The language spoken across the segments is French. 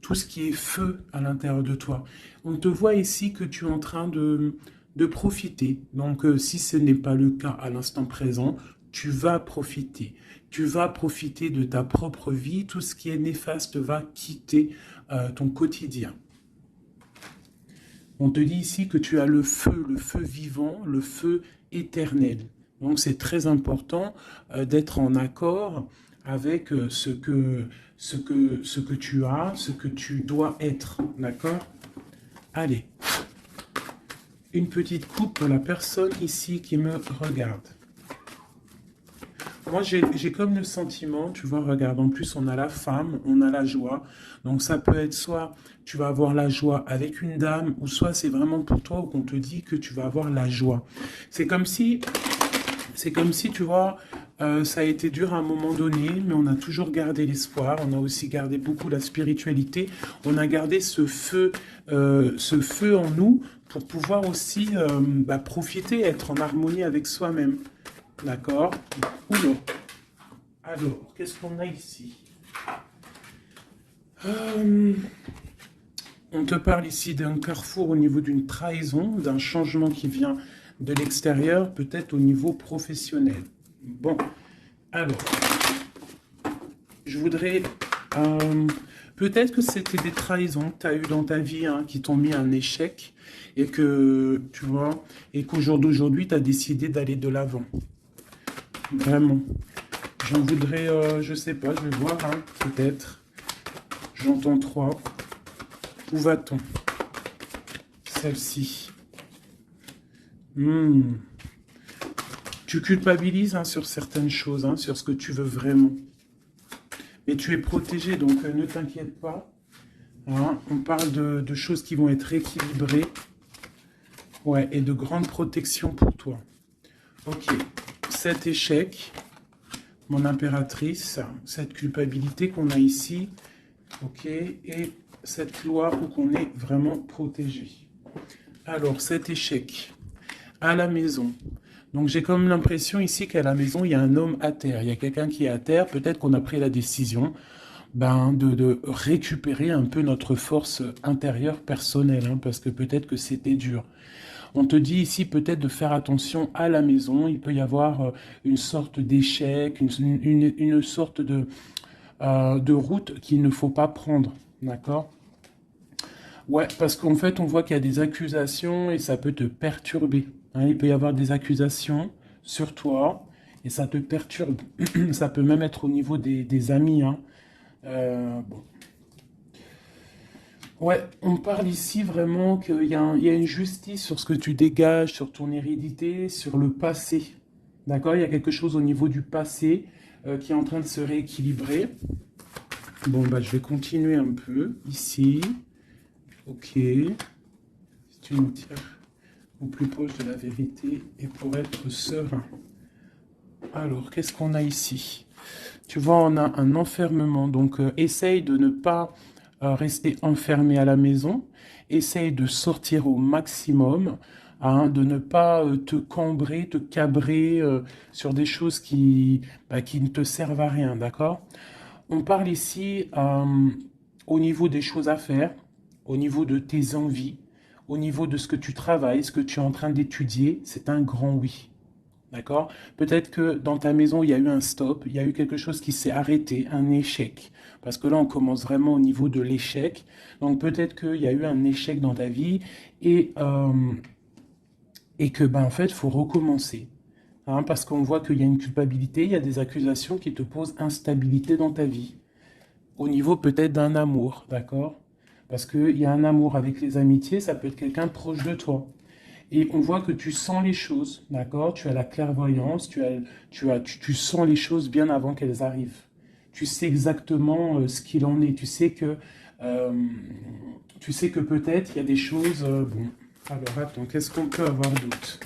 tout ce qui est feu à l'intérieur de toi. On te voit ici que tu es en train de profiter. Donc, si ce n'est pas le cas à l'instant présent, tu vas profiter. Tu vas profiter de ta propre vie. Tout ce qui est néfaste va quitter ton quotidien. On te dit ici que tu as le feu vivant, le feu éternel. Donc, c'est très important d'être en accord avec ce que tu as, ce que tu dois être. D'accord? Allez. Une petite coupe pour la personne ici qui me regarde. Moi, j'ai comme le sentiment, tu vois, regarde, en plus, on a la femme, on a la joie. Donc, ça peut être soit tu vas avoir la joie avec une dame, ou soit c'est vraiment pour toi qu'on te dit que tu vas avoir la joie. C'est comme si, tu vois, ça a été dur à un moment donné, mais on a toujours gardé l'espoir. On a aussi gardé beaucoup la spiritualité. On a gardé ce feu en nous pour pouvoir aussi profiter, être en harmonie avec soi-même. D'accord? Oula. Alors, qu'est-ce qu'on a ici? On te parle ici d'un carrefour au niveau d'une trahison, d'un changement qui vient de l'extérieur, peut-être au niveau professionnel. Bon, alors, je voudrais... peut-être que c'était des trahisons que tu as eues dans ta vie qui t'ont mis un échec et que, tu vois, et qu'au jour d'aujourd'hui, tu as décidé d'aller de l'avant. Vraiment. J'en voudrais, je sais pas, je vais voir, peut-être. J'entends 3. Où va-t-on? Celle-ci. Tu culpabilises sur certaines choses, sur ce que tu veux vraiment. Mais tu es protégé, donc ne t'inquiète pas. On parle de choses qui vont être équilibrées. Ouais, et de grande protection pour toi. Ok. Cet échec, mon impératrice, cette culpabilité qu'on a ici, ok, et cette loi où qu'on est vraiment protégé. Alors, cet échec, à la maison. Donc, j'ai comme l'impression ici qu'à la maison, il y a un homme à terre. Il y a quelqu'un qui est à terre. Peut-être qu'on a pris la décision de récupérer un peu notre force intérieure personnelle, parce que peut-être que c'était dur. On te dit ici peut-être de faire attention à la maison. Il peut y avoir une sorte d'échec, une sorte de route qu'il ne faut pas prendre. D'accord? Ouais, parce qu'en fait, on voit qu'il y a des accusations et ça peut te perturber. Il peut y avoir des accusations sur toi et ça te perturbe. Ça peut même être au niveau des amis. Bon. Ouais, on parle ici vraiment qu'il y a une justice sur ce que tu dégages, sur ton hérédité, sur le passé. D'accord? Il y a quelque chose au niveau du passé qui est en train de se rééquilibrer. Bon, je vais continuer un peu ici. Ok. Si tu me tiens au plus proche de la vérité et pour être serein. Alors, qu'est-ce qu'on a ici? Tu vois, on a un enfermement. Donc, essaye de ne pas rester enfermé à la maison. Essaye de sortir au maximum, de ne pas te cambrer, te cabrer sur des choses qui ne te servent à rien, d'accord? On parle ici au niveau des choses à faire, au niveau de tes envies, au niveau de ce que tu travailles, ce que tu es en train d'étudier, c'est un grand oui. D'accord? Peut-être que dans ta maison, il y a eu un stop, il y a eu quelque chose qui s'est arrêté, un échec. Parce que là, on commence vraiment au niveau de l'échec. Donc peut-être qu'il y a eu un échec dans ta vie et que, en fait, il faut recommencer. Parce qu'on voit qu'il y a une culpabilité, il y a des accusations qui te posent instabilité dans ta vie. Au niveau peut-être d'un amour, d'accord? Parce qu'il y a un amour avec les amitiés, ça peut être quelqu'un proche de toi. Et on voit que tu sens les choses, d'accord? Tu as la clairvoyance, tu sens les choses bien avant qu'elles arrivent. Tu sais exactement ce qu'il en est. Euh, tu sais que peut-être il y a des choses... bon, alors attends, qu'est-ce qu'on peut avoir d'autre?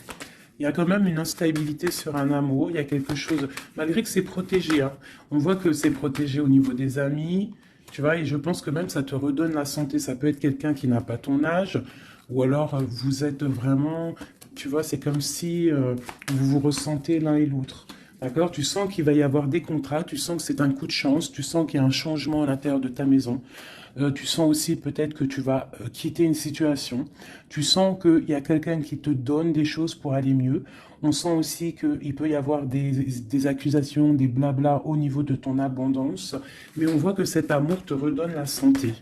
Il y a quand même une instabilité sur un amour. Il y a quelque chose, malgré que c'est protégé. On voit que c'est protégé au niveau des amis, tu vois, et je pense que même ça te redonne la santé. Ça peut être quelqu'un qui n'a pas ton âge, ou alors vous êtes vraiment, tu vois, c'est comme si vous vous ressentez l'un et l'autre. D'accord? Tu sens qu'il va y avoir des contrats, tu sens que c'est un coup de chance, tu sens qu'il y a un changement à l'intérieur de ta maison. Tu sens aussi peut-être que tu vas quitter une situation. Tu sens qu'il y a quelqu'un qui te donne des choses pour aller mieux. On sent aussi qu'il peut y avoir des accusations, des blabla au niveau de ton abondance. Mais on voit que cet amour te redonne la santé.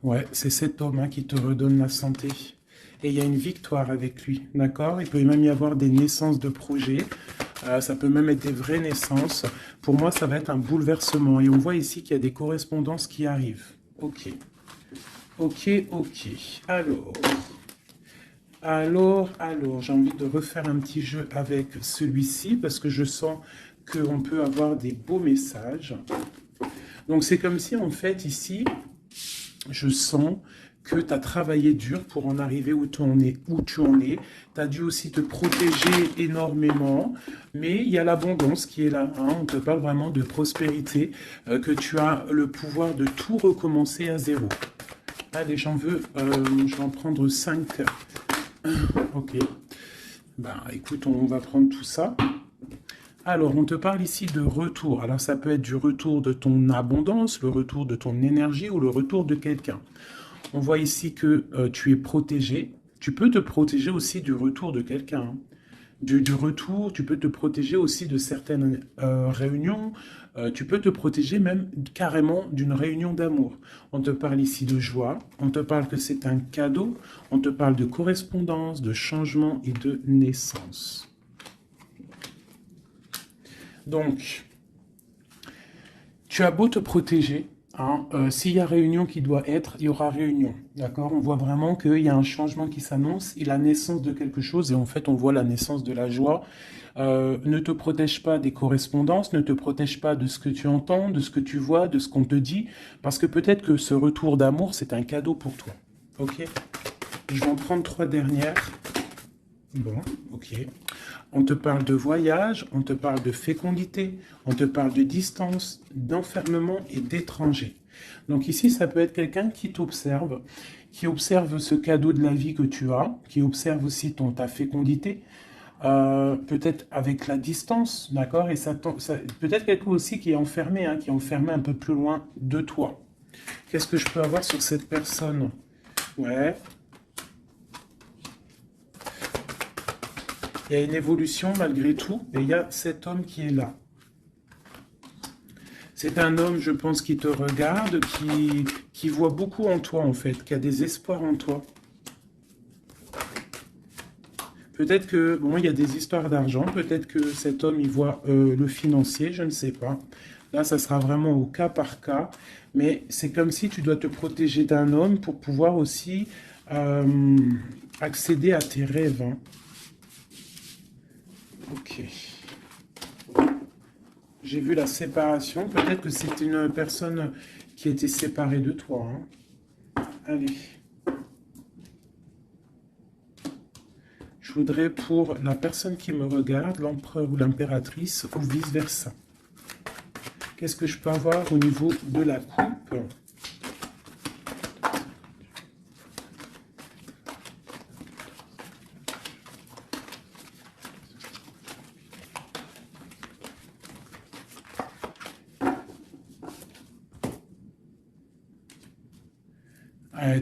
Ouais, c'est cet homme hein, qui te redonne la santé. Et il y a une victoire avec lui, d'accord? Il peut même y avoir des naissances de projets. Ça peut même être des vraies naissances. Pour moi, ça va être un bouleversement. Et on voit ici qu'il y a des correspondances qui arrivent. Ok. Ok, ok. Alors, j'ai envie de refaire un petit jeu avec celui-ci parce que je sens qu'on peut avoir des beaux messages. Donc, c'est comme si, en fait, ici, je sens que tu as travaillé dur pour en arriver où tu en es. Tu as dû aussi te protéger énormément, mais il y a l'abondance qui est là. Hein. On te parle vraiment de prospérité, que tu as le pouvoir de tout recommencer à zéro. Allez, je vais en prendre 5. Ok. Ben, écoute, on va prendre tout ça. Alors, on te parle ici de retour. Alors, ça peut être du retour de ton abondance, le retour de ton énergie ou le retour de quelqu'un. On voit ici que tu es protégé. Tu peux te protéger aussi du retour de quelqu'un. Hein. Du retour, tu peux te protéger aussi de certaines réunions. Tu peux te protéger même carrément d'une réunion d'amour. On te parle ici de joie. On te parle que c'est un cadeau. On te parle de correspondance, de changement et de naissance. Donc, tu as beau te protéger, hein, s'il y a réunion qui doit être, il y aura réunion. D'accord? On voit vraiment qu'il y a un changement qui s'annonce et la naissance de quelque chose. Et en fait, on voit la naissance de la joie. Ne te protège pas des correspondances, ne te protège pas de ce que tu entends, de ce que tu vois, de ce qu'on te dit. Parce que peut-être que ce retour d'amour, c'est un cadeau pour toi. Ok? Je vais en prendre 3 dernières. Bon, ok. On te parle de voyage, on te parle de fécondité, on te parle de distance, d'enfermement et d'étranger. Donc ici, ça peut être quelqu'un qui t'observe, qui observe ce cadeau de la vie que tu as, qui observe aussi ta fécondité, peut-être avec la distance, d'accord? Et peut-être quelqu'un aussi qui est enfermé, hein, qui est enfermé un peu plus loin de toi. Qu'est-ce que je peux avoir sur cette personne? Ouais. Il y a une évolution malgré tout, et il y a cet homme qui est là. C'est un homme, je pense, qui te regarde, qui voit beaucoup en toi, en fait, qui a des espoirs en toi. Peut-être que, bon, il y a des histoires d'argent, peut-être que cet homme, il voit le financier, je ne sais pas. Là, ça sera vraiment au cas par cas, mais c'est comme si tu dois te protéger d'un homme pour pouvoir aussi accéder à tes rêves. Hein. Ok. J'ai vu la séparation. Peut-être que c'est une personne qui était séparée de toi. Hein. Allez. Je voudrais pour la personne qui me regarde, l'empereur ou l'impératrice, ou vice-versa. Qu'est-ce que je peux avoir au niveau de la coupe ?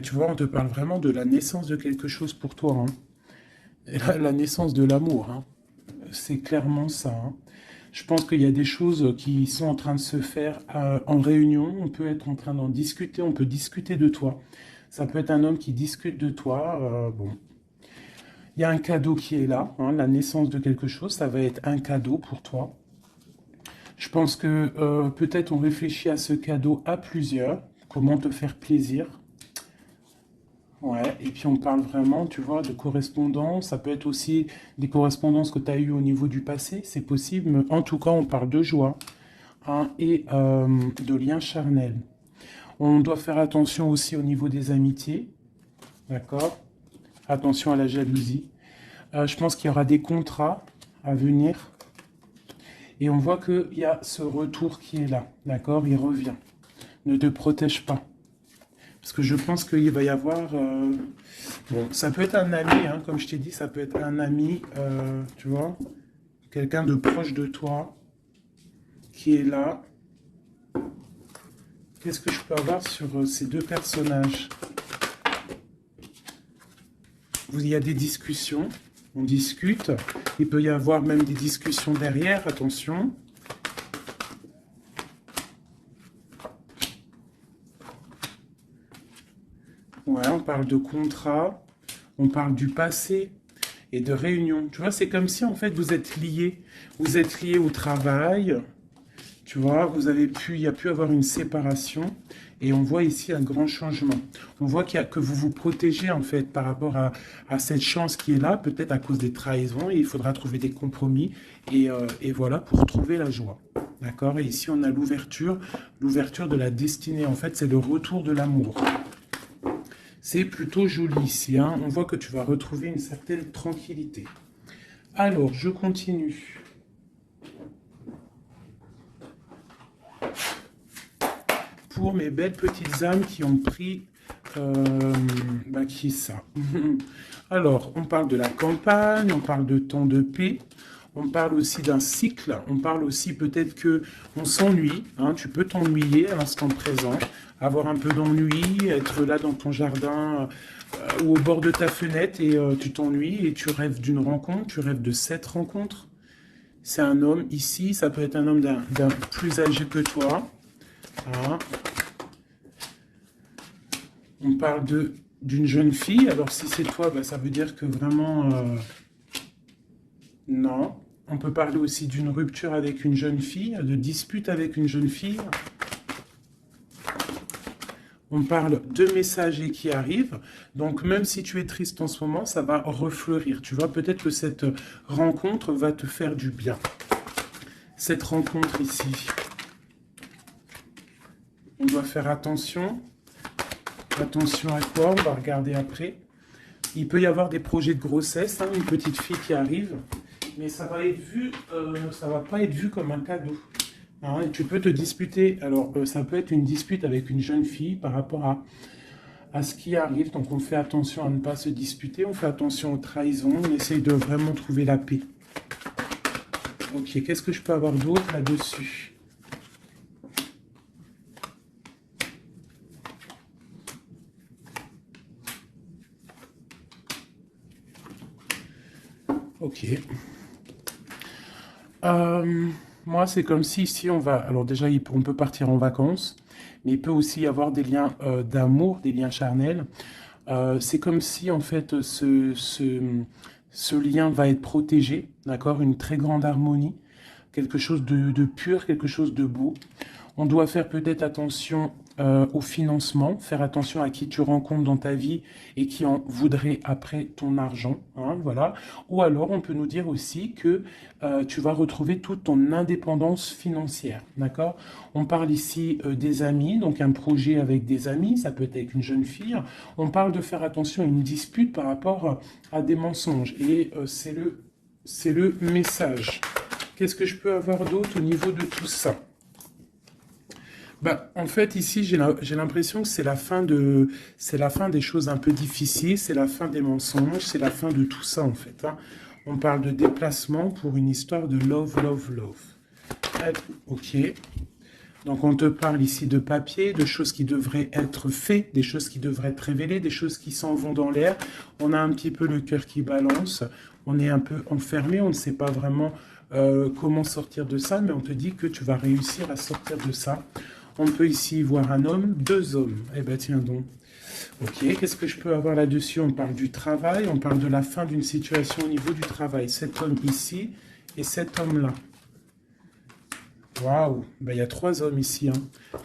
Tu vois, on te parle vraiment de la naissance de quelque chose pour toi. Hein. Et la naissance de l'amour. Hein. C'est clairement ça. Hein. Je pense qu'il y a des choses qui sont en train de se faire en réunion. On peut être en train d'en discuter. On peut discuter de toi. Ça peut être un homme qui discute de toi. Bon. Il y a un cadeau qui est là. Hein, la naissance de quelque chose, ça va être un cadeau pour toi. Je pense que peut-être on réfléchit à ce cadeau à plusieurs. Comment te faire plaisir. Ouais, et puis on parle vraiment, tu vois, de correspondance. Ça peut être aussi des correspondances que tu as eues au niveau du passé, c'est possible. Mais en tout cas, on parle de joie hein, et de liens charnels. On doit faire attention aussi au niveau des amitiés, d'accord? Attention à la jalousie. Je pense qu'il y aura des contrats à venir. Et on voit qu'il y a ce retour qui est là, d'accord? Il revient. Ne te protège pas. Parce que je pense qu'il va y avoir... bon, ça peut être un ami, hein, comme je t'ai dit, ça peut être un ami, tu vois, quelqu'un de proche de toi qui est là. Qu'est-ce que je peux avoir sur ces deux personnages? Il y a des discussions, on discute. Il peut y avoir même des discussions derrière, attention. Ouais, on parle de contrat, on parle du passé et de réunion. Tu vois, c'est comme si en fait vous êtes liés. Vous êtes liés au travail. Tu vois, il y a pu avoir une séparation. Et on voit ici un grand changement. On voit que vous vous protégez en fait par rapport à cette chance qui est là, peut-être à cause des trahisons. Et il faudra trouver des compromis. Et voilà, pour trouver la joie. D'accord? Et ici, on a l'ouverture de la destinée. En fait, c'est le retour de l'amour. C'est plutôt joli ici, hein. On voit que tu vas retrouver une certaine tranquillité. Alors, je continue. Pour mes belles petites âmes qui ont pris... qui ça? Alors, on parle de la campagne, on parle de temps de paix, on parle aussi d'un cycle, on parle aussi peut-être que on s'ennuie, hein, tu peux t'ennuyer à l'instant présent, avoir un peu d'ennui, être là dans ton jardin ou au bord de ta fenêtre et tu t'ennuies et tu rêves d'une rencontre, tu rêves de cette rencontre. C'est un homme ici, ça peut être un homme d'un plus âgé que toi. Hein. On parle d'une jeune fille. Alors, si c'est toi, bah, ça veut dire que vraiment... non. On peut parler aussi d'une rupture avec une jeune fille, de dispute avec une jeune fille. On parle de messagers qui arrivent. Donc, même si tu es triste en ce moment, ça va refleurir. Tu vois, peut-être que cette rencontre va te faire du bien. Cette rencontre ici. On doit faire attention. Attention à quoi? On va regarder après. Il peut y avoir des projets de grossesse, hein, une petite fille qui arrive, mais ça va être vu, ça va pas être vu comme un cadeau. Hein, et tu peux te disputer. Alors, ça peut être une dispute avec une jeune fille par rapport à ce qui arrive. Donc, on fait attention à ne pas se disputer. On fait attention aux trahisons. On essaye de vraiment trouver la paix. Ok, qu'est-ce que je peux avoir d'autre là-dessus? Ok. Moi, c'est comme si ici, on va... Alors déjà, on peut partir en vacances, mais il peut aussi y avoir des liens d'amour, des liens charnels. C'est comme si, en fait, ce lien va être protégé, d'accord? Une très grande harmonie, quelque chose de pur, quelque chose de beau. On doit faire peut-être attention au financement, faire attention à qui tu rencontres dans ta vie et qui en voudrait après ton argent. Hein, voilà. Ou alors, on peut nous dire aussi que tu vas retrouver toute ton indépendance financière. D'accord? On parle ici des amis, donc un projet avec des amis, ça peut être avec une jeune fille. On parle de faire attention à une dispute par rapport à des mensonges. Et c'est le message. Qu'est-ce que je peux avoir d'autre au niveau de tout ça? Bah, en fait, ici, j'ai l'impression que c'est la fin des choses un peu difficiles, c'est la fin des mensonges, c'est la fin de tout ça, en fait. Hein. On parle de déplacement pour une histoire de love, love, love. Ok. Donc, on te parle ici de papier, de choses qui devraient être faites, des choses qui devraient être révélées, des choses qui s'en vont dans l'air. On a un petit peu le cœur qui balance, on est un peu enfermé, on ne sait pas vraiment comment sortir de ça, mais on te dit que tu vas réussir à sortir de ça. On peut ici voir un homme, deux hommes. Eh bien, tiens donc. Ok, qu'est-ce que je peux avoir là-dessus? On parle du travail, on parle de la fin d'une situation au niveau du travail. Cet homme ici et cet homme-là. Waouh, ben, il y a trois hommes ici. Hein.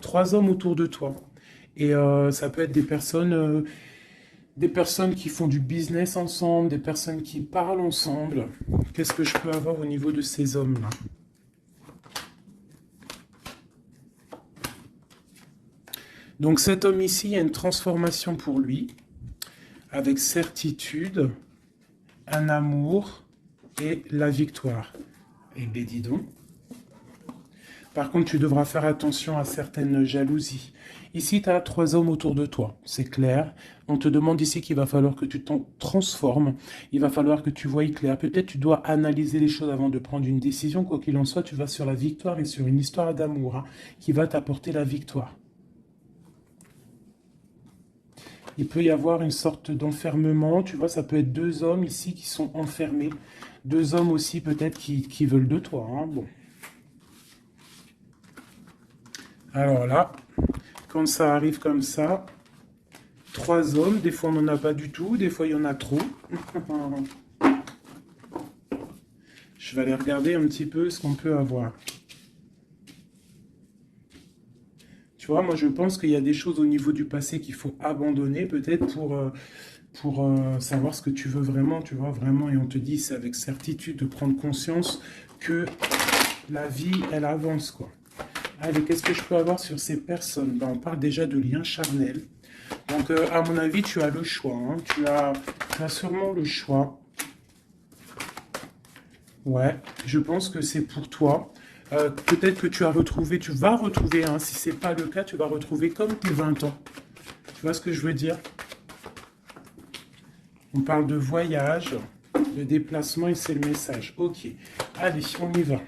Trois hommes autour de toi. Et ça peut être des personnes qui font du business ensemble, des personnes qui parlent ensemble. Qu'est-ce que je peux avoir au niveau de ces hommes-là? Donc cet homme ici, il y a une transformation pour lui, avec certitude, un amour et la victoire. Eh bien, dis donc. Par contre, tu devras faire attention à certaines jalousies. Ici, tu as 3 hommes autour de toi, c'est clair. On te demande ici qu'il va falloir que tu t'en transformes. Il va falloir que tu voies clair. Peut-être tu dois analyser les choses avant de prendre une décision. Quoi qu'il en soit, tu vas sur la victoire et sur une histoire d'amour hein, qui va t'apporter la victoire. Il peut y avoir une sorte d'enfermement. Tu vois, ça peut être 2 hommes ici qui sont enfermés. 2 hommes aussi peut-être qui veulent de toi. Hein. Bon. Alors là, quand ça arrive comme ça, 3 hommes, des fois on n'en a pas du tout, des fois il y en a trop. Je vais aller regarder un petit peu ce qu'on peut avoir. Tu vois, moi je pense qu'il y a des choses au niveau du passé qu'il faut abandonner peut-être pour savoir ce que tu veux vraiment, tu vois, vraiment. Et on te dit, c'est avec certitude de prendre conscience que la vie, elle avance, quoi. Allez, qu'est-ce que je peux avoir sur ces personnes? Ben, on parle déjà de liens charnels. Donc, à mon avis, tu as le choix. Hein. Tu as sûrement le choix. Ouais, je pense que c'est pour toi. Peut-être que tu vas retrouver, hein, si ce n'est pas le cas, tu vas retrouver comme tes 20 ans. Tu vois ce que je veux dire? On parle de voyage, de déplacement et c'est le message. Ok, allez, on y va.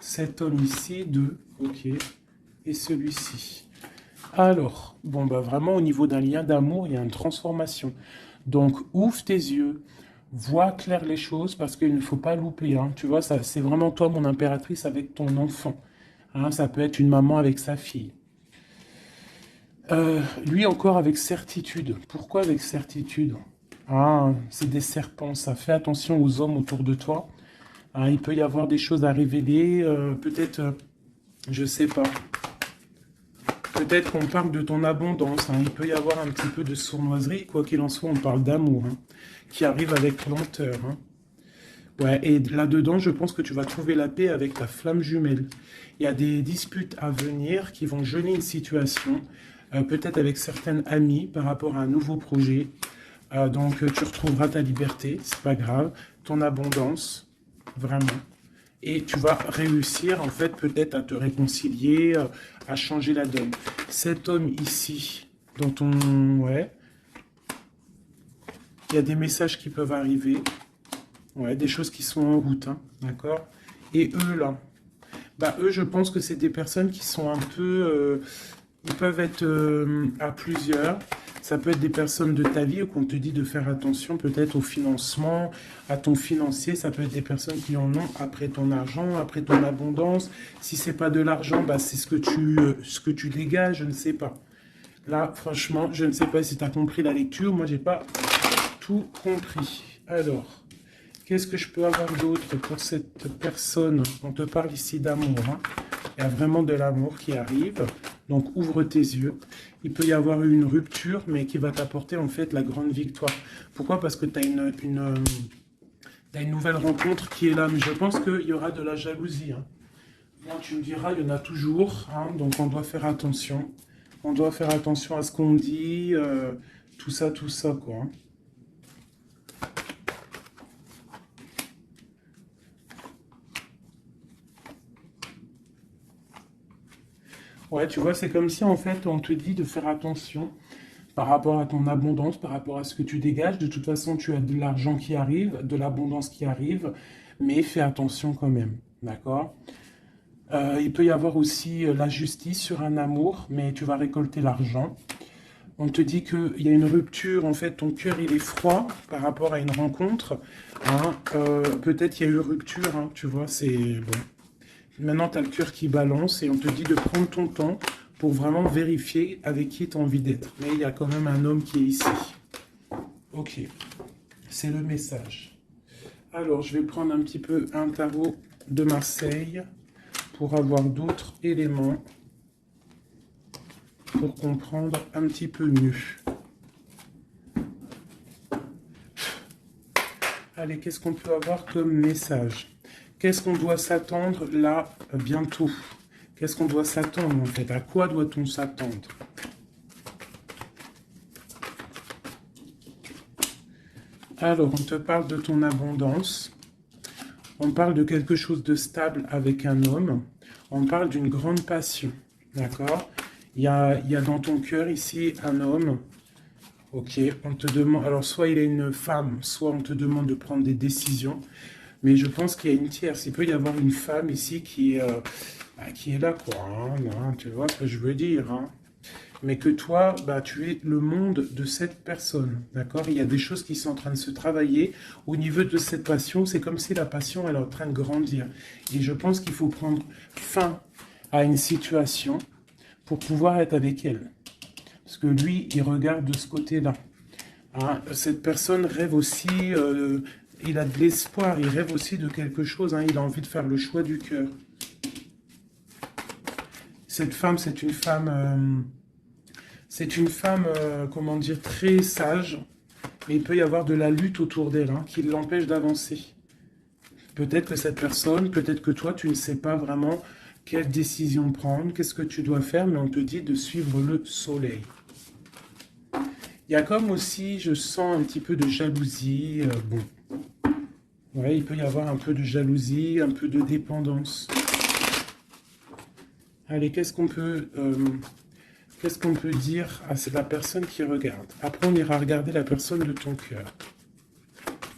Cet homme ici, 2, ok, et celui-ci. Alors, bon, bah vraiment, au niveau d'un lien d'amour, il y a une transformation. Donc, ouvre tes yeux, vois clair les choses, parce qu'il ne faut pas louper. Hein. Tu vois, ça, c'est vraiment toi, mon impératrice, avec ton enfant. Hein, ça peut être une maman avec sa fille. Lui encore avec certitude. Pourquoi avec certitude? Ah, c'est des serpents, ça. Fais attention aux hommes autour de toi. Ah, il peut y avoir des choses à révéler. Peut-être, je sais pas. Peut-être qu'on parle de ton abondance. Hein. Il peut y avoir un petit peu de sournoiserie. Quoi qu'il en soit, on parle d'amour hein, qui arrive avec lenteur. Hein. Ouais, et là-dedans, je pense que tu vas trouver la paix avec ta flamme jumelle. Il y a des disputes à venir qui vont geler une situation, peut-être avec certaines amies par rapport à un nouveau projet. Donc, tu retrouveras ta liberté, c'est pas grave, ton abondance, vraiment. Et tu vas réussir, en fait, peut-être à te réconcilier, à changer la donne. Cet homme ici, dans ton... Ouais, il y a des messages qui peuvent arriver. Ouais, des choses qui sont en route, hein, d'accord? Et eux, là, bah, eux, je pense que c'est des personnes qui sont un peu... ils peuvent être à plusieurs. Ça peut être des personnes de ta vie où qu'on te dit de faire attention peut-être au financement, à ton financier. Ça peut être des personnes qui en ont après ton argent, après ton abondance. Si c'est pas de l'argent, bah, c'est ce que tu dégages, je ne sais pas. Là, franchement, je ne sais pas si tu as compris la lecture. Moi, j'ai pas tout compris. Alors... Qu'est-ce que je peux avoir d'autre pour cette personne? On te parle ici d'amour. Hein. Il y a vraiment de l'amour qui arrive. Donc, ouvre tes yeux. Il peut y avoir une rupture, mais qui va t'apporter en fait la grande victoire. Pourquoi? Parce que tu as une nouvelle rencontre qui est là. Mais je pense qu'il y aura de la jalousie. Hein. Moi, tu me diras, il y en a toujours. Hein, donc, on doit faire attention. On doit faire attention à ce qu'on dit. Tout ça, quoi. Hein. Ouais, tu vois, c'est comme si en fait on te dit de faire attention par rapport à ton abondance, par rapport à ce que tu dégages. De toute façon, tu as de l'argent qui arrive, de l'abondance qui arrive, mais fais attention quand même, d'accord? Il peut y avoir aussi la justice sur un amour, mais tu vas récolter l'argent. On te dit qu'il y a une rupture, en fait, ton cœur il est froid par rapport à une rencontre. Hein. Peut-être il y a eu rupture, hein, tu vois, c'est bon. Maintenant, tu as le cœur qui balance et on te dit de prendre ton temps pour vraiment vérifier avec qui tu as envie d'être. Mais il y a quand même un homme qui est ici. Ok, c'est le message. Alors, je vais prendre un petit peu un tarot de Marseille pour avoir d'autres éléments pour comprendre un petit peu mieux. Allez, qu'est-ce qu'on peut avoir comme message? Qu'est-ce qu'on doit s'attendre là bientôt? Qu'est-ce qu'on doit s'attendre en fait? À quoi doit-on s'attendre? Alors, on te parle de ton abondance. On parle de quelque chose de stable avec un homme. On parle d'une grande passion. D'accord? Il y a dans ton cœur ici un homme. Ok, on te demande... Alors, soit il est une femme, soit on te demande de prendre des décisions. Mais je pense qu'il y a une tierce. Il peut y avoir une femme ici qui est là, quoi. Hein, tu vois ce que je veux dire, hein. Mais que toi, tu es le monde de cette personne, d'accord? Il y a des choses qui sont en train de se travailler au niveau de cette passion. C'est comme si la passion, elle est en train de grandir. Et je pense qu'il faut prendre fin à une situation pour pouvoir être avec elle. Parce que lui, il regarde de ce côté-là. Hein, cette personne rêve aussi, il a de l'espoir, il rêve aussi de quelque chose. Hein, il a envie de faire le choix du cœur. Cette femme, c'est une femme... comment dire, très sage, mais il peut y avoir de la lutte autour d'elle, hein, qui l'empêche d'avancer. Peut-être que cette personne, peut-être que toi, tu ne sais pas vraiment quelle décision prendre, qu'est-ce que tu dois faire, mais on te dit de suivre le soleil. Il y a comme aussi, je sens un petit peu de jalousie, bon. Ouais, il peut y avoir un peu de jalousie, un peu de dépendance. Allez, qu'est-ce qu'on peut dire à la personne qui regarde? Après, on ira regarder la personne de ton cœur.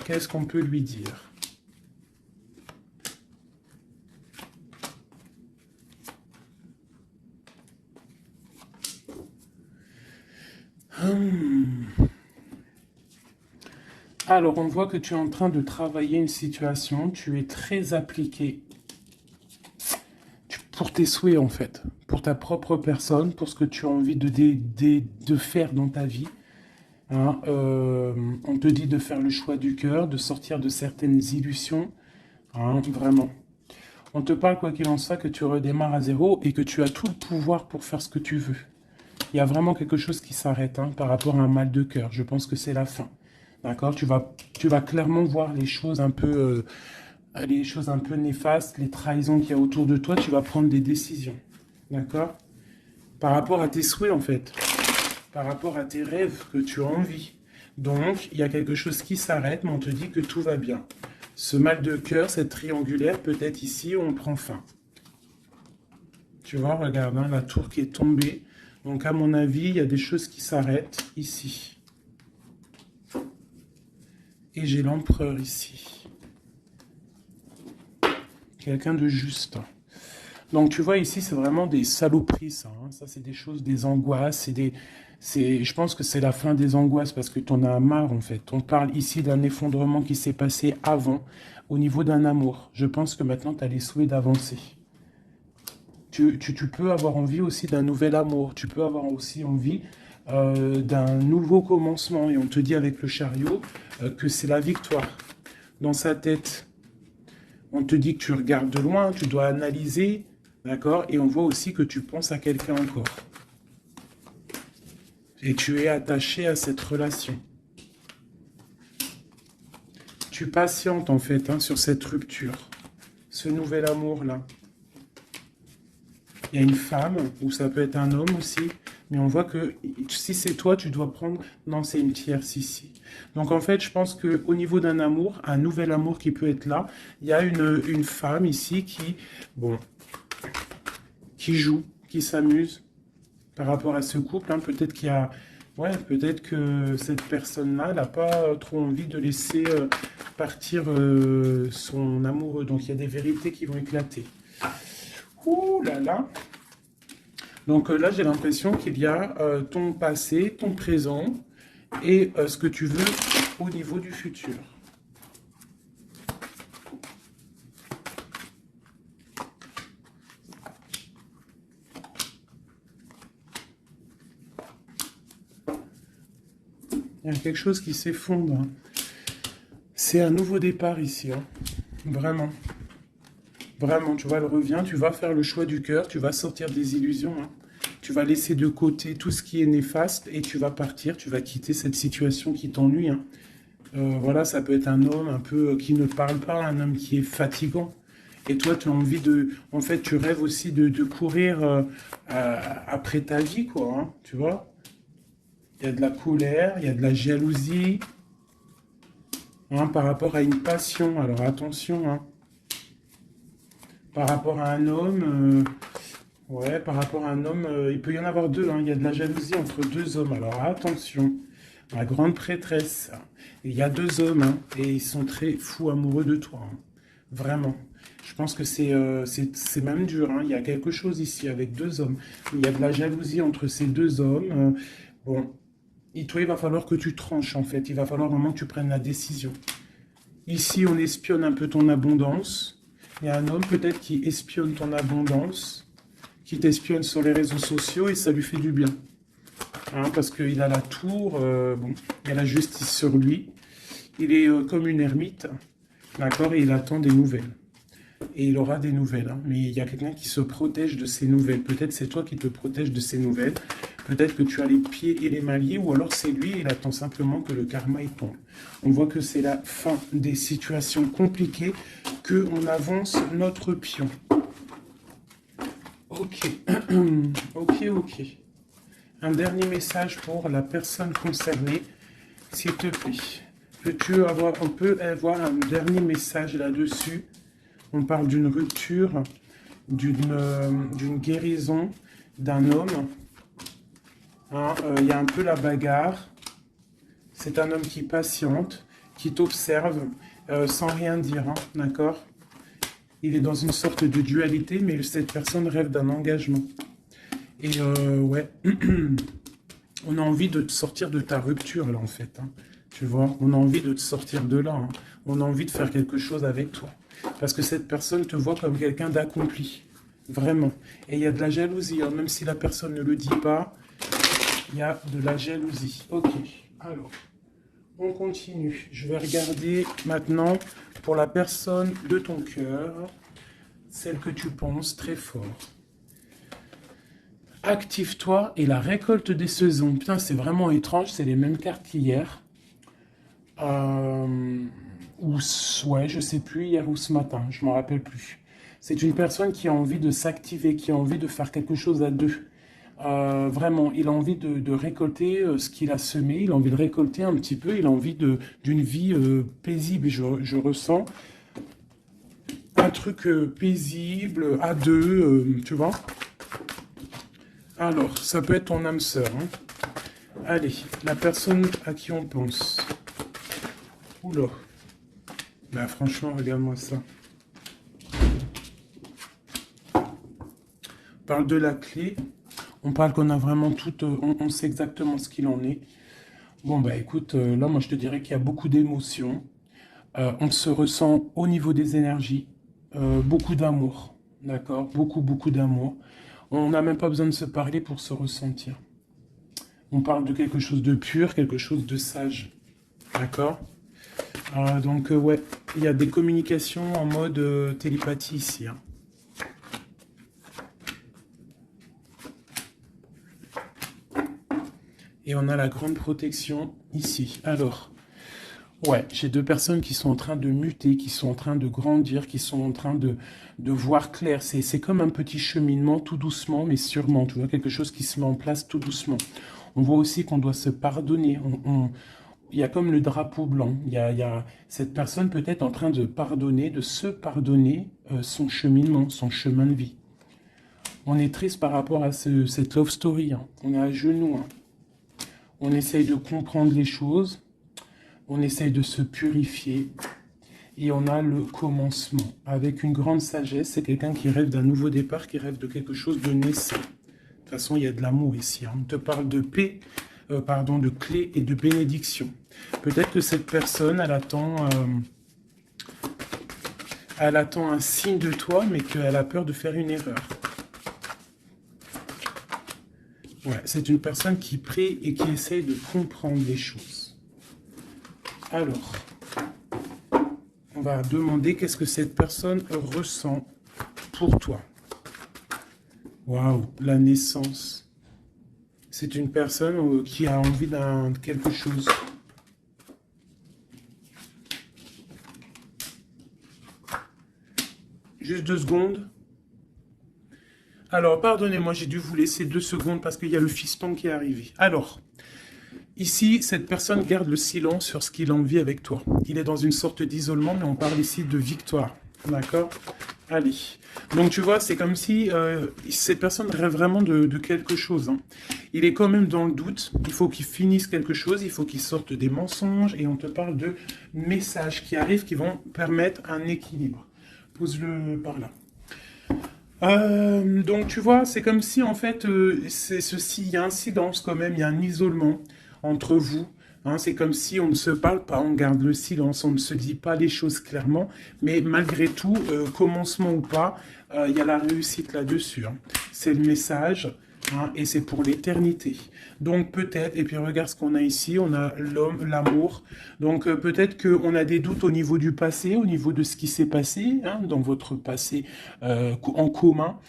Qu'est-ce qu'on peut lui dire? Alors, on voit que tu es en train de travailler une situation. Tu es très appliqué pour tes souhaits, en fait. Pour ta propre personne, pour ce que tu as envie de faire dans ta vie. Hein, on te dit de faire le choix du cœur, de sortir de certaines illusions. Hein, vraiment. On te parle, quoi qu'il en soit, que tu redémarres à zéro et que tu as tout le pouvoir pour faire ce que tu veux. Il y a vraiment quelque chose qui s'arrête, hein, par rapport à un mal de cœur. Je pense que c'est la fin. D'accord? Tu vas clairement voir les choses un peu néfastes, les trahisons qu'il y a autour de toi. Tu vas prendre des décisions. D'accord? Par rapport à tes souhaits, en fait. Par rapport à tes rêves que tu as envie. Donc, il y a quelque chose qui s'arrête, mais on te dit que tout va bien. Ce mal de cœur, cette triangulaire, peut-être ici, on prend fin. Tu vois, regarde, hein, la tour qui est tombée. Donc, à mon avis, il y a des choses qui s'arrêtent ici. Et j'ai l'empereur ici. Quelqu'un de juste. Donc, tu vois, ici, c'est vraiment des saloperies, ça. Hein. Ça, c'est des choses, des angoisses. Je pense que c'est la fin des angoisses parce que tu en as marre, en fait. On parle ici d'un effondrement qui s'est passé avant, au niveau d'un amour. Je pense que maintenant, tu as les souhaits d'avancer. Tu peux avoir envie aussi d'un nouvel amour. Tu peux avoir aussi envie d'un nouveau commencement. Et on te dit avec le chariot que c'est la victoire. Dans sa tête, on te dit que tu regardes de loin, tu dois analyser, d'accord? Et on voit aussi que tu penses à quelqu'un encore. Et tu es attaché à cette relation. Tu patientes en fait, hein, sur cette rupture. Ce nouvel amour-là. Il y a une femme, ou ça peut être un homme aussi, mais on voit que si c'est toi, tu dois prendre... Non, c'est une tierce ici. Donc en fait, je pense qu'au niveau d'un amour, un nouvel amour qui peut être là, il y a une femme ici qui joue, qui s'amuse par rapport à ce couple. Hein. Peut-être qu'il y a... Ouais, peut-être que cette personne-là n'a pas trop envie de laisser partir son amoureux. Donc il y a des vérités qui vont éclater. Ouh là là. Donc là, j'ai l'impression qu'il y a ton passé, ton présent et ce que tu veux au niveau du futur. Il y a quelque chose qui s'effondre. Hein. C'est un nouveau départ ici. Hein. Vraiment. Vraiment, tu vois, elle revient, tu vas faire le choix du cœur, tu vas sortir des illusions, hein. Tu vas laisser de côté tout ce qui est néfaste et tu vas partir, tu vas quitter cette situation qui t'ennuie. Hein. Voilà, ça peut être un homme un peu qui ne parle pas, un homme qui est fatigant. Et toi, tu as envie de... En fait, tu rêves aussi de courir après ta vie, quoi, hein, tu vois. Il y a de la colère, il y a de la jalousie, hein, par rapport à une passion. Alors attention, hein. Par rapport à un homme, ouais, par rapport à un homme, il peut y en avoir deux, hein. Il y a de la jalousie entre deux hommes. Alors attention, la grande prêtresse, il y a deux hommes, hein, et ils sont très fous amoureux de toi, hein. Vraiment. Je pense que c'est même dur, hein. Il y a quelque chose ici avec deux hommes. Il y a de la jalousie entre ces deux hommes. Bon, et toi, il va falloir que tu tranches, en fait. Il va falloir vraiment que tu prennes la décision. Ici, on espionne un peu ton abondance. Il y a un homme peut-être qui espionne ton abondance, qui t'espionne sur les réseaux sociaux et ça lui fait du bien. Hein, parce qu'il a la tour, bon, il y a la justice sur lui. Il est comme une ermite, d'accord, et il attend des nouvelles. Et il aura des nouvelles, hein, mais il y a quelqu'un qui se protège de ces nouvelles. Peut-être c'est toi qui te protèges de ces nouvelles. Peut-être que tu as les pieds et les mains liés, ou alors c'est lui et il attend simplement que le karma y tombe. On voit que c'est la fin des situations compliquées, qu'on avance notre pion. Ok, ok. Un dernier message pour la personne concernée, s'il te plaît. On peut avoir un dernier message là-dessus. On parle d'une rupture, d'une guérison d'un homme. Hein, y a un peu la bagarre. C'est un homme qui patiente, qui t'observe sans rien dire, hein, d'accord? Il est dans une sorte de dualité, mais cette personne rêve d'un engagement. Et ouais, on a envie de te sortir de ta rupture, là, en fait. Hein. Tu vois, on a envie de te sortir de là. Hein. On a envie de faire quelque chose avec toi. Parce que cette personne te voit comme quelqu'un d'accompli. Vraiment. Et il y a de la jalousie. Hein. Même si la personne ne le dit pas, il y a de la jalousie. Ok, alors, on continue. Je vais regarder maintenant pour la personne de ton cœur, celle que tu penses très fort. Active-toi et la récolte des saisons. Putain, c'est vraiment étrange, c'est les mêmes cartes qu'hier. Ouais, je sais plus, hier ou ce matin, je m'en rappelle plus. C'est une personne qui a envie de s'activer, qui a envie de faire quelque chose à deux. Vraiment, il a envie de récolter ce qu'il a semé, il a envie de récolter un petit peu, il a envie d'une vie paisible. Je ressens un truc paisible, à deux, tu vois. Alors, ça peut être ton âme sœur. Hein. Allez, la personne à qui on pense. Oula. Bah franchement, regarde-moi ça. On parle de la clé. On parle qu'on a vraiment tout... on sait exactement ce qu'il en est. Bon, bah écoute, là, moi, je te dirais qu'il y a beaucoup d'émotions. On se ressent au niveau des énergies. Beaucoup d'amour. D'accord? Beaucoup d'amour. On n'a même pas besoin de se parler pour se ressentir. On parle de quelque chose de pur, quelque chose de sage. D'accord? Donc, ouais, il y a des communications en mode télépathie ici. Hein. Et on a la grande protection ici. Alors, ouais, j'ai deux personnes qui sont en train de muter, qui sont en train de grandir, qui sont en train de voir clair. C'est comme un petit cheminement, tout doucement, mais sûrement. Tu vois, quelque chose qui se met en place tout doucement. On voit aussi qu'on doit se pardonner. Il y a comme le drapeau blanc. Il y a cette personne peut-être en train de pardonner, de se pardonner son cheminement, son chemin de vie. On est triste par rapport à cette love story. Hein. On est à genoux. Hein. On essaye de comprendre les choses. On essaye de se purifier. Et on a le commencement. Avec une grande sagesse, c'est quelqu'un qui rêve d'un nouveau départ, qui rêve de quelque chose de naissant. De toute façon, il y a de l'amour ici. Hein. On te parle de paix, de clé et de bénédiction. Peut-être que cette personne, elle attend un signe de toi, mais qu'elle a peur de faire une erreur. Ouais, c'est une personne qui prie et qui essaye de comprendre les choses. Alors, on va demander qu'est-ce que cette personne ressent pour toi. Waouh, la naissance. C'est une personne qui a envie de quelque chose. Juste 2 secondes. Alors, pardonnez-moi, j'ai dû vous laisser 2 secondes parce qu'il y a le fiston qui est arrivé. Alors, ici, cette personne garde le silence sur ce qu'il a envie avec toi. Il est dans une sorte d'isolement, mais on parle ici de victoire. D'accord? Allez. Donc, tu vois, c'est comme si cette personne rêve vraiment de quelque chose. Hein. Il est quand même dans le doute. Il faut qu'il finisse quelque chose. Il faut qu'il sorte des mensonges. Et on te parle de messages qui arrivent qui vont permettre un équilibre. Pose-le par là. Donc, tu vois, c'est comme si, en fait, c'est ceci. Il y a un silence quand même. Il y a un isolement entre vous. Hein, c'est comme si on ne se parle pas, on garde le silence, on ne se dit pas les choses clairement, mais malgré tout, commencement ou pas, il y a la réussite là-dessus. Hein. C'est le message, hein, et c'est pour l'éternité. Donc peut-être, et puis regarde ce qu'on a ici, on a l'homme, l'amour. Donc peut-être qu'on a des doutes au niveau du passé, au niveau de ce qui s'est passé, hein, dans votre passé en commun.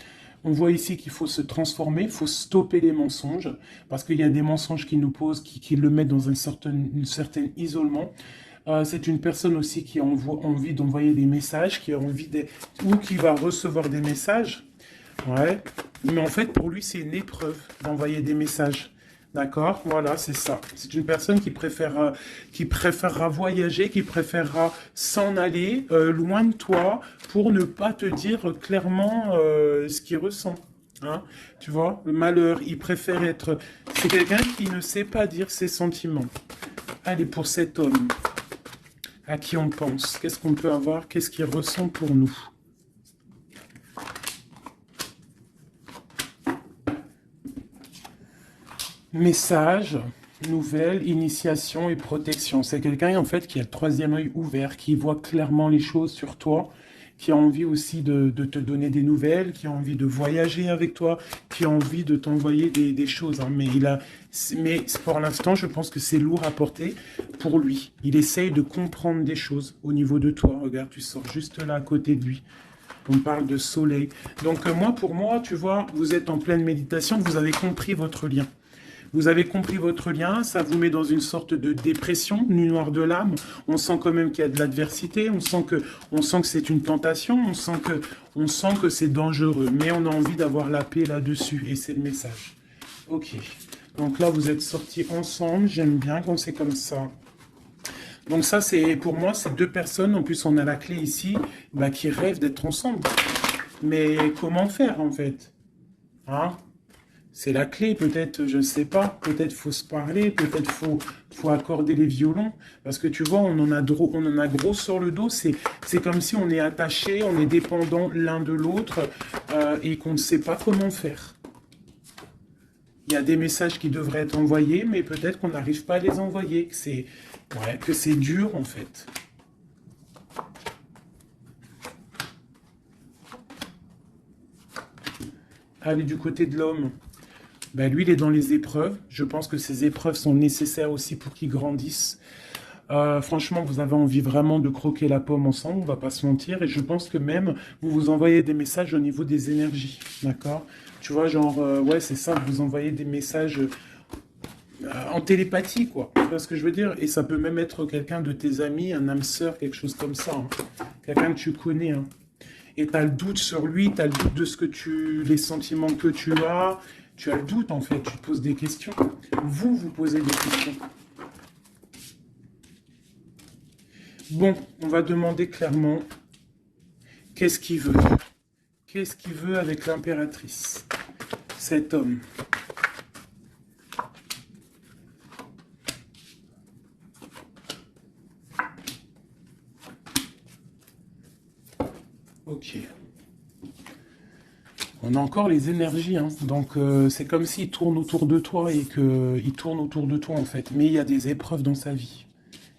On voit ici qu'il faut se transformer, il faut stopper les mensonges, parce qu'il y a des mensonges qui nous posent, qui le mettent dans un certain isolement. C'est une personne aussi qui a envie d'envoyer des messages, qui a envie ou qui va recevoir des messages. Ouais. Mais en fait, pour lui, c'est une épreuve d'envoyer des messages. D'accord? Voilà, c'est ça. C'est une personne qui préférera voyager, qui préférera s'en aller loin de toi pour ne pas te dire clairement ce qu'il ressent. Hein? Tu vois? Le malheur, il préfère être... C'est quelqu'un qui ne sait pas dire ses sentiments. Allez, pour cet homme, à qui on pense? Qu'est-ce qu'on peut avoir? Qu'est-ce qu'il ressent pour nous? Message, nouvelle, initiation et protection. C'est quelqu'un en fait qui a le troisième œil ouvert, qui voit clairement les choses sur toi, qui a envie aussi de te donner des nouvelles, qui a envie de voyager avec toi, qui a envie de t'envoyer des choses. Hein. Mais pour l'instant, je pense que c'est lourd à porter pour lui. Il essaye de comprendre des choses au niveau de toi. Regarde, tu sors juste là à côté de lui. On parle de soleil. Donc pour moi, tu vois, vous êtes en pleine méditation, vous avez compris votre lien. Vous avez compris votre lien, ça vous met dans une sorte de dépression, nuit noire de l'âme. On sent quand même qu'il y a de l'adversité, on sent que c'est une tentation, on sent que c'est dangereux, mais on a envie d'avoir la paix là-dessus, et c'est le message. Ok, donc là vous êtes sortis ensemble, j'aime bien quand c'est comme ça. Donc ça, c'est pour moi, c'est deux personnes, en plus on a la clé ici, bah, qui rêvent d'être ensemble. Mais comment faire en fait? Hein? C'est la clé, peut-être, je ne sais pas, peut-être faut se parler, peut-être faut accorder les violons, parce que tu vois, on en a gros sur le dos, c'est comme si on est attaché, on est dépendant l'un de l'autre, et qu'on ne sait pas comment faire. Il y a des messages qui devraient être envoyés, mais peut-être qu'on n'arrive pas à les envoyer, que c'est dur en fait. Allez, du côté de l'homme. Ben, lui, il est dans les épreuves. Je pense que ces épreuves sont nécessaires aussi pour qu'il grandisse. Franchement, vous avez envie vraiment de croquer la pomme ensemble, on va pas se mentir. Et je pense que même, vous vous envoyez des messages au niveau des énergies. D'accord? Tu vois, genre, ouais, c'est ça, vous envoyez des messages en télépathie, quoi. Tu vois ce que je veux dire? Et ça peut même être quelqu'un de tes amis, un âme sœur, quelque chose comme ça. Hein. Quelqu'un que tu connais. Hein. Et tu as le doute sur lui, tu as le doute de les sentiments que tu as. Tu as le doute, en fait, tu te poses des questions. Vous posez des questions. Bon, on va demander clairement qu'est-ce qu'il veut. Qu'est-ce qu'il veut avec l'impératrice, cet homme? Ok. On a encore les énergies, hein. Donc c'est comme s'il tourne autour de toi et qu'il tourne autour de toi en fait. Mais il y a des épreuves dans sa vie.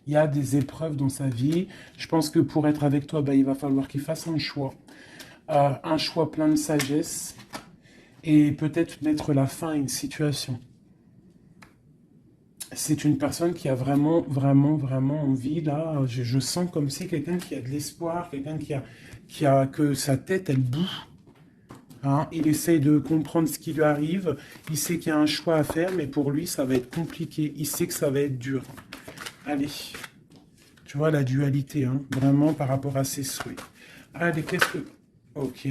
Il y a des épreuves dans sa vie. Je pense que pour être avec toi, bah, il va falloir qu'il fasse un choix. Un choix plein de sagesse. Et peut-être mettre la fin à une situation. C'est une personne qui a vraiment, vraiment, vraiment envie, là. Je sens comme si quelqu'un qui a de l'espoir, quelqu'un que sa tête, elle boue. Hein, il essaye de comprendre ce qui lui arrive. Il sait qu'il y a un choix à faire, mais pour lui, ça va être compliqué. Il sait que ça va être dur. Allez. Tu vois la dualité, hein, vraiment par rapport à ses souhaits. Allez, qu'est-ce que... Ok.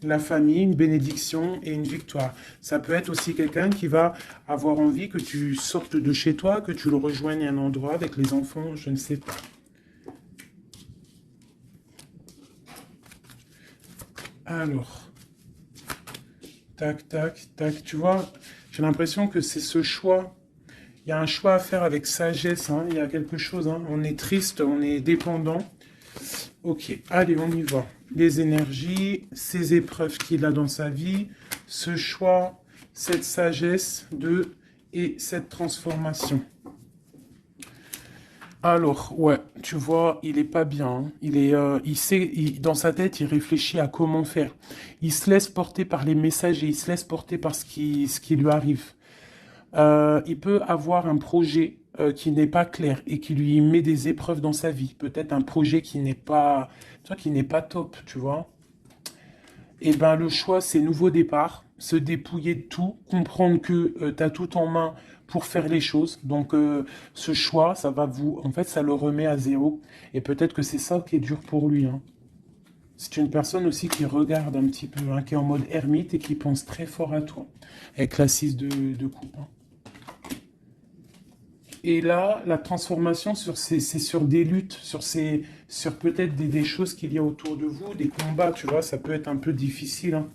La famille, une bénédiction et une victoire. Ça peut être aussi quelqu'un qui va avoir envie que tu sortes de chez toi, que tu le rejoignes à un endroit avec les enfants, je ne sais pas. Alors, tac, tac, tac. Tu vois, j'ai l'impression que c'est ce choix. Il y a un choix à faire avec sagesse. Hein. Il y a quelque chose. Hein. On est triste, on est dépendant. Ok, allez, on y va. Les énergies, ces épreuves qu'il a dans sa vie, ce choix, cette sagesse et cette transformation. Alors, ouais, tu vois, il est pas bien. Hein. Il sait, dans sa tête, il réfléchit à comment faire. Il se laisse porter par les messages et il se laisse porter par ce qui lui arrive. Il peut avoir un projet qui n'est pas clair et qui lui met des épreuves dans sa vie. Peut-être un projet qui n'est pas, tu vois, qui n'est pas top, tu vois. Et ben le choix, c'est nouveau départ, se dépouiller de tout, comprendre que tu as tout en main pour faire les choses. Donc ce choix, ça va en fait, ça le remet à zéro. Et peut-être que c'est ça qui est dur pour lui. Hein. C'est une personne aussi qui regarde un petit peu, hein, qui est en mode ermite et qui pense très fort à toi. Avec la 6 de coupe. Hein. Et là, la transformation, c'est sur des luttes, sur peut-être des choses qu'il y a autour de vous, des combats, tu vois, ça peut être un peu difficile. Hein.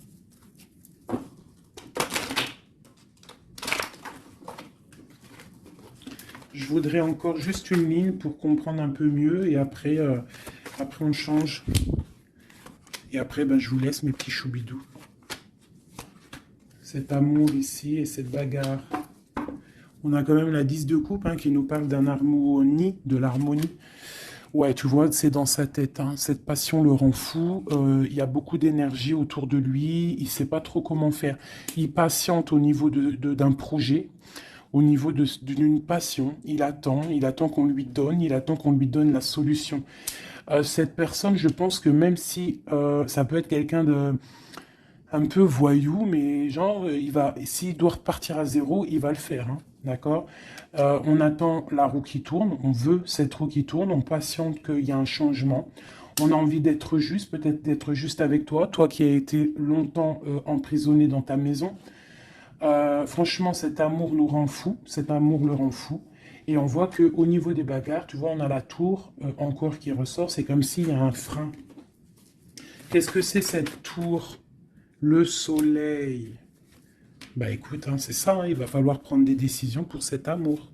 Je voudrais encore juste une ligne pour comprendre un peu mieux et après on change. Et après, ben, je vous laisse mes petits choubidous. Cet amour ici et cette bagarre. On a quand même la 10 de coupe hein, qui nous parle d'un harmonie, de l'harmonie. Ouais, tu vois, c'est dans sa tête. Hein. Cette passion le rend fou. Il y a beaucoup d'énergie autour de lui. Il ne sait pas trop comment faire. Il patiente au niveau d'un projet, au niveau d'une passion. Il attend qu'on lui donne la solution. Cette personne, je pense que même si ça peut être quelqu'un de un peu voyou, mais genre, s'il doit repartir à zéro, il va le faire, hein, d'accord? On attend la roue qui tourne, on veut cette roue qui tourne, on patiente qu'il y a un changement. On a envie d'être juste, peut-être d'être juste avec toi, toi qui as été longtemps emprisonné dans ta maison. Franchement, cet amour nous rend fou, cet amour le rend fou. Et on voit qu'au niveau des bagarres, tu vois, on a la tour encore qui ressort, c'est comme s'il y a un frein. Qu'est-ce que c'est cette tour? Le soleil. Bah écoute, hein, c'est ça, hein, il va falloir prendre des décisions pour cet amour.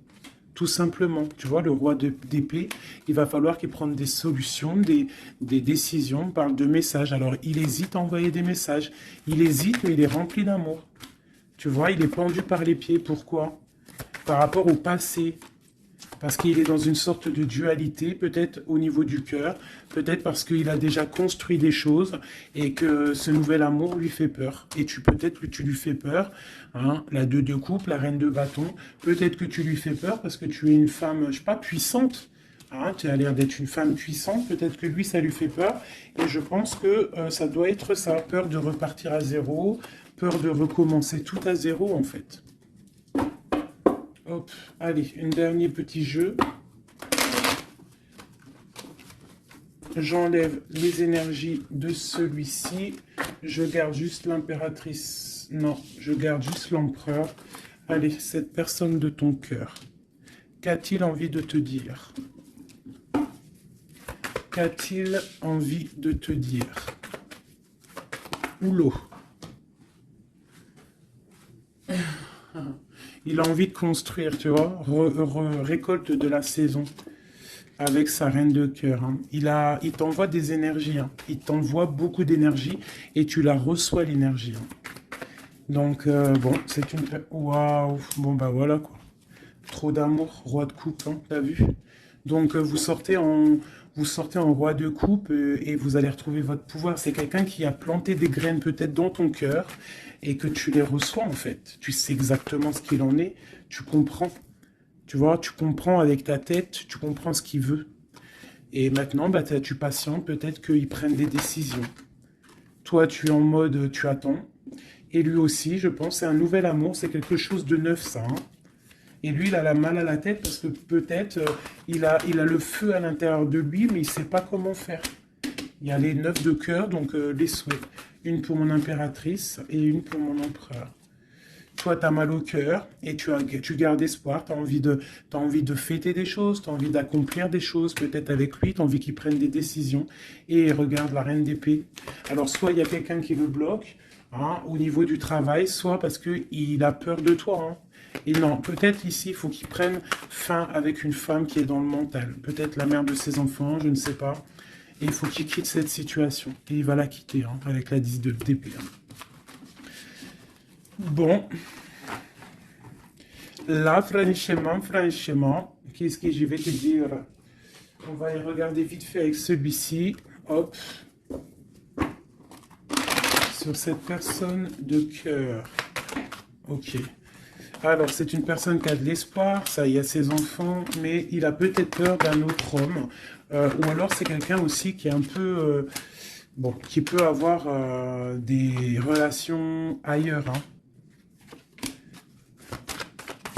Tout simplement. Tu vois, le roi d'épée, il va falloir qu'il prenne des solutions, des décisions, on parle de messages. Alors, il hésite à envoyer des messages. Il hésite, mais il est rempli d'amour. Tu vois, il est pendu par les pieds. Pourquoi? Par rapport au passé. Parce qu'il est dans une sorte de dualité, peut-être au niveau du cœur, peut-être parce qu'il a déjà construit des choses et que ce nouvel amour lui fait peur. Et peut-être que tu lui fais peur, hein, la 2 de coupe, la reine de bâton, peut-être que tu lui fais peur parce que tu es une femme, je sais pas, puissante. Hein, tu as l'air d'être une femme puissante, peut-être que lui, ça lui fait peur. Et je pense que ça doit être ça, peur de repartir à zéro, peur de recommencer tout à zéro en fait. Hop, allez, un dernier petit jeu. J'enlève les énergies de celui-ci. Je garde juste l'impératrice. Non, je garde juste l'empereur. Allez, cette personne de ton cœur. Qu'a-t-il envie de te dire? Qu'a-t-il envie de te dire? Oulot. Il a envie de construire, tu vois, récolte de la saison avec sa reine de cœur. Hein. Il t'envoie des énergies, hein. Il t'envoie beaucoup d'énergie et tu la reçois l'énergie. Hein. Donc, bon, c'est une... Waouh. Bon, bah voilà, quoi. Trop d'amour, roi de coupe, hein, t'as vu? Donc, vous sortez en roi de coupe et vous allez retrouver votre pouvoir. C'est quelqu'un qui a planté des graines peut-être dans ton cœur et que tu les reçois en fait. Tu sais exactement ce qu'il en est, tu comprends. Tu vois, tu comprends avec ta tête, tu comprends ce qu'il veut. Et maintenant, bah, tu patientes, peut-être qu'il prenne des décisions. Toi, tu es en mode, tu attends. Et lui aussi, je pense, c'est un nouvel amour, c'est quelque chose de neuf ça. Hein. Et lui, il a la mal à la tête parce que peut-être il a le feu à l'intérieur de lui, mais il ne sait pas comment faire. Il y a les 9 de cœur, donc les souhaits. Une pour mon impératrice et une pour mon empereur. toi, tu as mal au cœur et tu gardes espoir, tu as envie de fêter des choses, tu as envie d'accomplir des choses, peut-être avec lui, tu as envie qu'il prenne des décisions. Et regarde la reine d'épée. Alors, soit il y a quelqu'un qui le bloque hein, au niveau du travail, soit parce qu'il a peur de toi. Hein. Et non, peut-être ici, il faut qu'il prenne fin avec une femme qui est dans le mental. Peut-être la mère de ses enfants, je ne sais pas. Et il faut qu'il quitte cette situation. Et il va la quitter hein, avec la 10 d'épée. Hein. Bon, là, franchement, qu'est-ce que je vais te dire? On va y regarder vite fait avec celui-ci. Hop. Sur cette personne de cœur. Ok. Alors, c'est une personne qui a de l'espoir, ça, il y a ses enfants, mais il a peut-être peur d'un autre homme. Ou alors, c'est quelqu'un aussi qui est un peu... bon, qui peut avoir des relations ailleurs. Hein.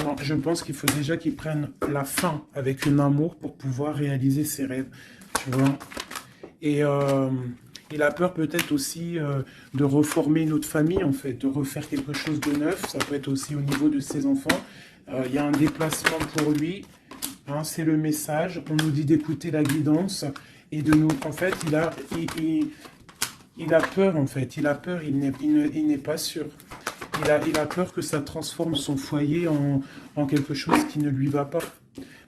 Non, je pense qu'il faut déjà qu'il prenne la fin avec un amour pour pouvoir réaliser ses rêves, tu vois. Et il a peur peut-être aussi de reformer une autre famille, en fait, de refaire quelque chose de neuf. Ça peut être aussi au niveau de ses enfants. Il y a un déplacement pour lui. Hein, c'est le message. On nous dit d'écouter la guidance. Et de nous, en fait, il a peur, en fait. Il a peur, il n'est pas sûr. Il a peur que ça transforme son foyer en quelque chose qui ne lui va pas.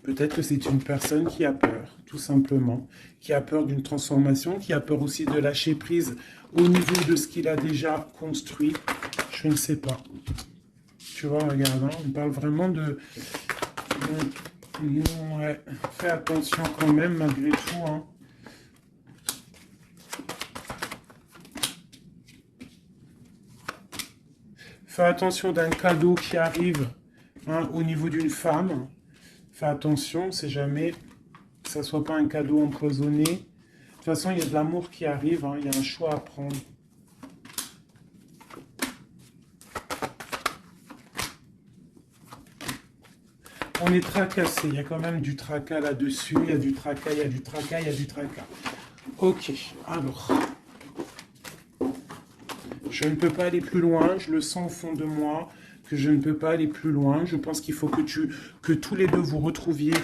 Peut-être que c'est une personne qui a peur, tout simplement, qui a peur d'une transformation, qui a peur aussi de lâcher prise au niveau de ce qu'il a déjà construit. Je ne sais pas. Tu vois, regarde, hein, on parle vraiment de... Ouais, fais attention quand même, malgré tout. Hein. Fais attention d'un cadeau qui arrive hein, au niveau d'une femme. Fais attention, c'est jamais que ça soit pas un cadeau empoisonné. De toute façon, il y a de l'amour qui arrive, hein, il y a un choix à prendre. On est tracassé, il y a quand même du tracas là-dessus, il y a du tracas, il y a du tracas, il y a du tracas. Ok, alors... Je ne peux pas aller plus loin, je le sens au fond de moi, que je ne peux pas aller plus loin. Je pense qu'il faut que tous les deux vous retrouviez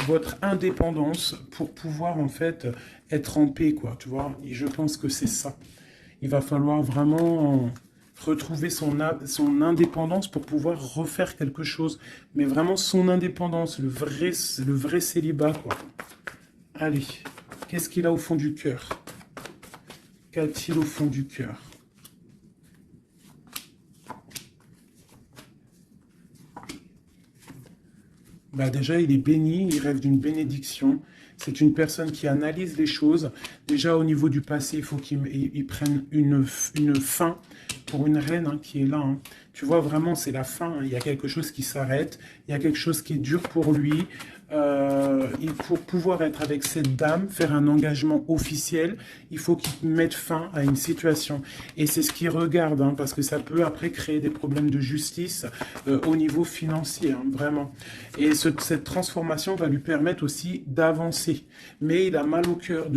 votre indépendance pour pouvoir en fait être en paix, quoi, tu vois. Et je pense que c'est ça. Il va falloir vraiment retrouver son indépendance pour pouvoir refaire quelque chose. Mais vraiment son indépendance, le vrai célibat, quoi. Allez, qu'est-ce qu'il a au fond du cœur? Qu'a-t-il au fond du cœur? Bah déjà, il est béni, il rêve d'une bénédiction. C'est une personne qui analyse les choses. Déjà, au niveau du passé, il faut qu'il prenne une fin pour une reine hein, qui est là. Hein. Tu vois, vraiment, c'est la fin. Hein. Il y a quelque chose qui s'arrête. Il y a quelque chose qui est dur pour lui. Pour pouvoir être avec cette dame, faire un engagement officiel, il faut qu'il mette fin à une situation. Et c'est ce qu'il regarde, hein, parce que ça peut après créer des problèmes de justice au niveau financier, hein, vraiment. Et cette transformation va lui permettre aussi d'avancer. Mais il a mal au cœur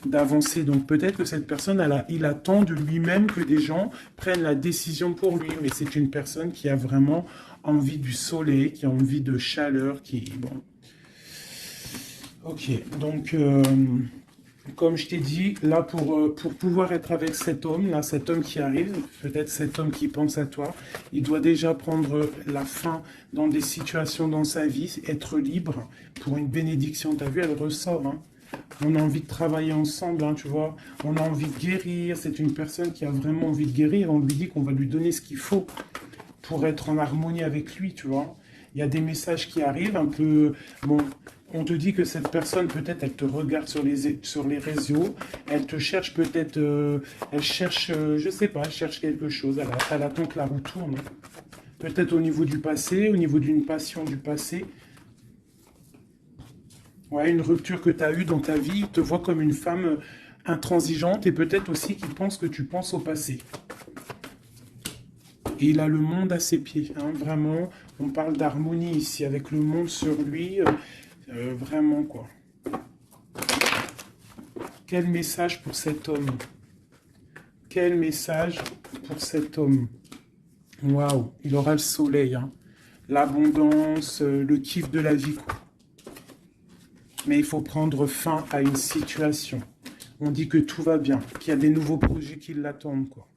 d'avancer. Donc peut-être que cette personne, il attend de lui-même que des gens prennent la décision pour lui. Mais c'est une personne qui a vraiment envie du soleil, qui a envie de chaleur, qui... Bon. Ok, donc, comme je t'ai dit, là, pour pouvoir être avec cet homme, là, cet homme qui arrive, peut-être cet homme qui pense à toi, il doit déjà prendre la fin dans des situations dans sa vie, être libre pour une bénédiction. Tu as vu, elle ressort, hein. On a envie de travailler ensemble, hein, tu vois. On a envie de guérir. C'est une personne qui a vraiment envie de guérir. On lui dit qu'on va lui donner ce qu'il faut pour être en harmonie avec lui, tu vois. Il y a des messages qui arrivent un peu... Bon, on te dit que cette personne, peut-être, elle te regarde sur les réseaux, elle te cherche peut-être... elle cherche, je sais pas, elle cherche quelque chose. Elle attend que la roue tourne. Peut-être au niveau du passé, au niveau d'une passion du passé. Ouais, une rupture que tu as eue dans ta vie, te voit comme une femme intransigeante et peut-être aussi qu'il pense que tu penses au passé. Et il a le monde à ses pieds, hein, vraiment. On parle d'harmonie ici, avec le monde sur lui, vraiment, quoi. Quel message pour cet homme? Quel message pour cet homme? Waouh, il aura le soleil, hein. L'abondance, le kiff de la vie, quoi. Mais il faut prendre fin à une situation. On dit que tout va bien, qu'il y a des nouveaux projets qui l'attendent, quoi.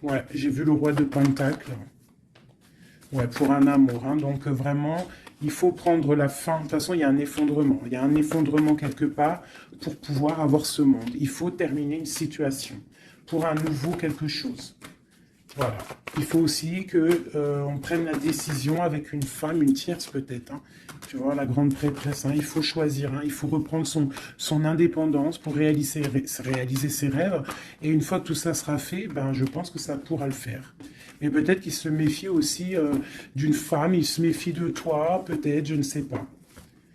Ouais, j'ai vu le roi de Pentacle. Ouais, pour un amour, hein. Donc vraiment, il faut prendre la fin. De toute façon, il y a un effondrement. Il y a un effondrement quelque part pour pouvoir avoir ce monde. Il faut terminer une situation pour un nouveau quelque chose. Voilà. Il faut aussi que on prenne la décision avec une femme, une tierce peut-être, hein. Tu vois, la grande prêtresse, hein. Il faut choisir, hein. Il faut reprendre son indépendance pour réaliser ses rêves. Et une fois que tout ça sera fait, ben, je pense que ça pourra le faire. Mais peut-être qu'il se méfie aussi d'une femme, il se méfie de toi, peut-être, je ne sais pas.